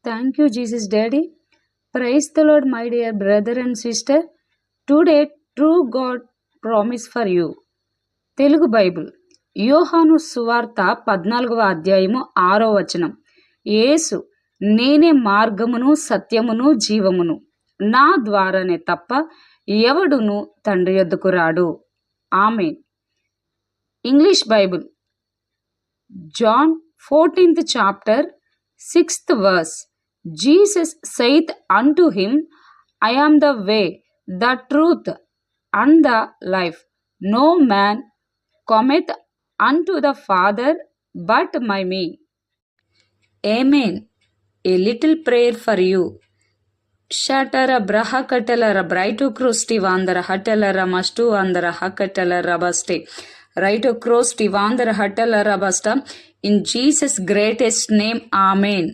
Thank you, Jesus Daddy. Praise the Lord, my dear brother and sister. Today, true God promise for you. Telugu Bible యోహాను సువార్త 14వ అధ్యాయము 6వ వచనం. యేసు, నేనే మార్గమును సత్యమును జీవమును, నా ద్వారానే తప్ప ఎవడును తండ్రి యొద్దకు రాడు. ఆమేన్. English Bible John 14th chapter 6th verse. Jesus saith unto him, I am the way, the truth, and the life. No man cometh unto the Father but by me. Amen. A little prayer for you. Shatara braha katalara brighto crosti vandara hatalara mastu vandara hakatalara baste. Righto crosti vandara hatalara basta. In Jesus' greatest name, Amen.